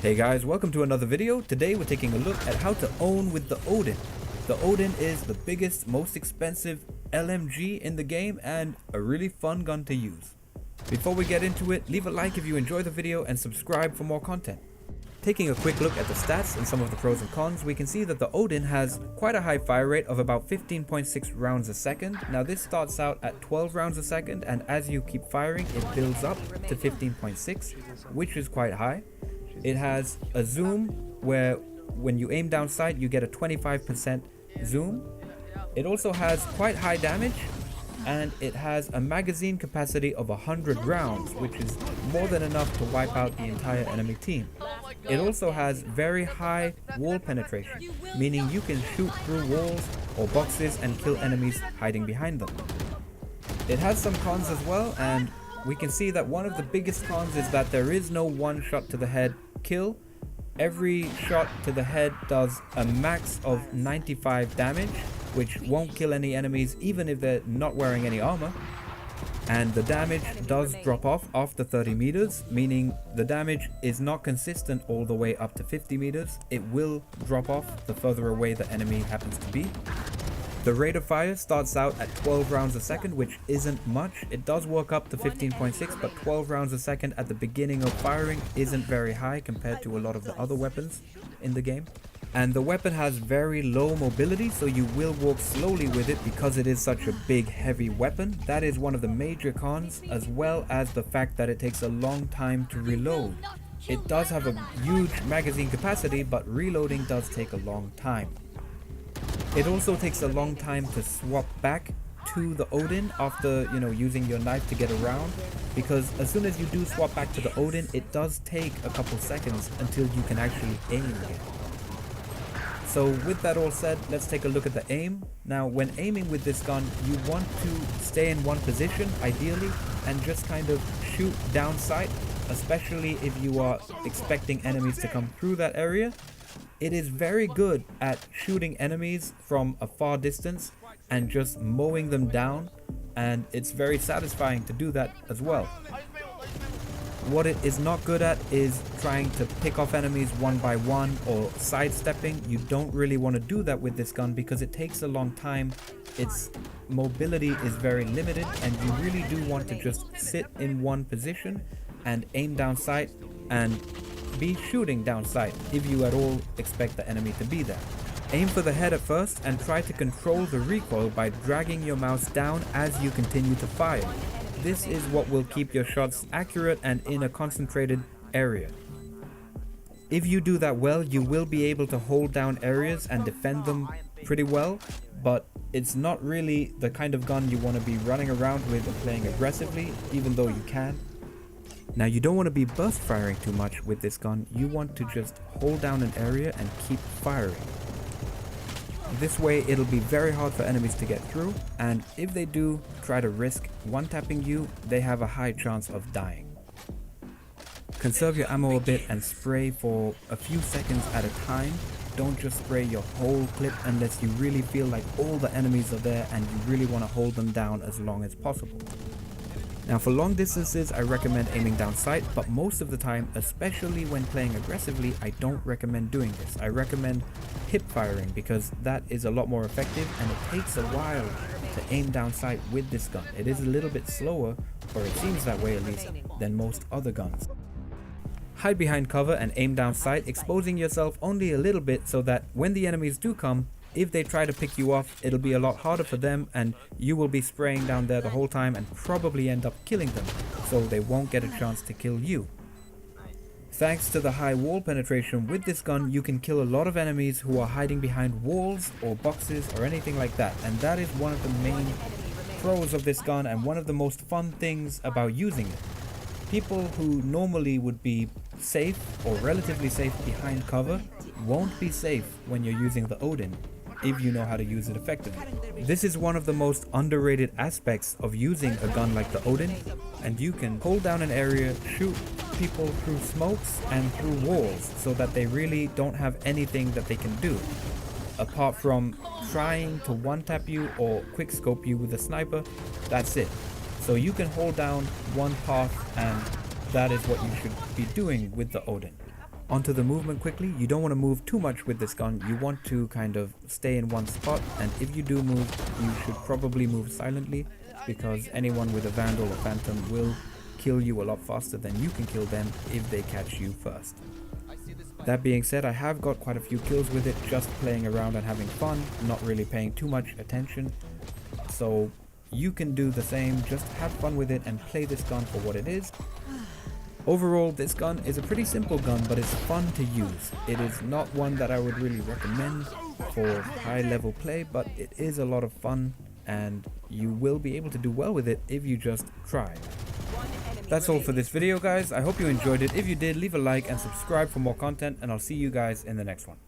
Hey guys, welcome to another video. Today we're taking a look at how to own with the Odin. The Odin is the biggest, most expensive LMG in the game and a really fun gun to use. Before we get into it, leave a like if you enjoy the video and subscribe for more content. Taking a quick look at the stats and some of the pros and cons, we can see that the Odin has quite a high fire rate of about 15.6 rounds a second. Now this starts out at 12 rounds a second, and as you keep firing it builds up to 15.6, which is quite high. It has a zoom where when you aim down sight you get a 25% zoom. It also has quite high damage, and it has a magazine capacity of 100 rounds, which is more than enough to wipe out the entire enemy team. It also has very high wall penetration, meaning you can shoot through walls or boxes and kill enemies hiding behind them. It has some cons as well, and we can see that one of the biggest cons is that there is no one shot to the head kill. Every shot to the head does a max of 95 damage, which won't kill any enemies even if they're not wearing any armor. And the damage does drop off after 30 meters, meaning the damage is not consistent all the way up to 50 meters. It will drop off the further away the enemy happens to be. The rate of fire starts out at 12 rounds a second, which isn't much. It does work up to 15.6, but 12 rounds a second at the beginning of firing isn't very high compared to a lot of the other weapons in the game. And the weapon has very low mobility, so you will walk slowly with it because it is such a big, heavy weapon. That is one of the major cons, as well as the fact that it takes a long time to reload. It does have a huge magazine capacity, but reloading does take a long time. It also takes a long time to swap back to the Odin after, using your knife to get around, because as soon as you do swap back to the Odin, it does take a couple seconds until you can actually aim again. So with that all said, let's take a look at the aim. Now when aiming with this gun, you want to stay in one position ideally and just kind of shoot down sight, especially if you are expecting enemies to come through that area. It is very good at shooting enemies from a far distance and just mowing them down, and it's very satisfying to do that as well. What it is not good at is trying to pick off enemies one by one or sidestepping. You don't really want to do that with this gun because it takes a long time. Its mobility is very limited, and you really do want to just sit in one position and aim down sight and be shooting down sight if you at all expect the enemy to be there. Aim for the head at first and try to control the recoil by dragging your mouse down as you continue to fire. This is what will keep your shots accurate and in a concentrated area. If you do that well, you will be able to hold down areas and defend them pretty well, but it's not really the kind of gun you want to be running around with and playing aggressively, even though you can. Now you don't want to be burst firing too much with this gun. You want to just hold down an area and keep firing. This way it'll be very hard for enemies to get through, and if they do try to risk one-tapping you, they have a high chance of dying. Conserve your ammo a bit and spray for a few seconds at a time. Don't just spray your whole clip unless you really feel like all the enemies are there and you really want to hold them down as long as possible. Now for long distances, I recommend aiming down sight, but most of the time, especially when playing aggressively, I don't recommend doing this. I recommend hip firing because that is a lot more effective, and it takes a while to aim down sight with this gun. It is a little bit slower, or it seems that way at least, than most other guns. Hide behind cover and aim down sight, exposing yourself only a little bit so that when the enemies do come, if they try to pick you off, it'll be a lot harder for them, and you will be spraying down there the whole time and probably end up killing them, so they won't get a chance to kill you. Thanks to the high wall penetration with this gun, you can kill a lot of enemies who are hiding behind walls or boxes or anything like that, and that is one of the main pros of this gun and one of the most fun things about using it. People who normally would be safe or relatively safe behind cover won't be safe when you're using the Odin, if you know how to use it effectively. This is one of the most underrated aspects of using a gun like the Odin, and you can hold down an area, shoot people through smokes and through walls so that they really don't have anything that they can do apart from trying to one-tap you or quick-scope you with a sniper. That's it. So you can hold down one path, and that is what you should be doing with the Odin. Onto the movement quickly. You don't want to move too much with this gun. You want to kind of stay in one spot, and if you do move, you should probably move silently, because anyone with a Vandal or Phantom will kill you a lot faster than you can kill them if they catch you first. That being said, I have got quite a few kills with it, just playing around and having fun, not really paying too much attention. So you can do the same, just have fun with it and play this gun for what it is. Overall, this gun is a pretty simple gun, but it's fun to use. It is not one that I would really recommend for high level play, but it is a lot of fun and you will be able to do well with it if you just try. That's all for this video, guys. I hope you enjoyed it. If you did, leave a like and subscribe for more content, and I'll see you guys in the next one.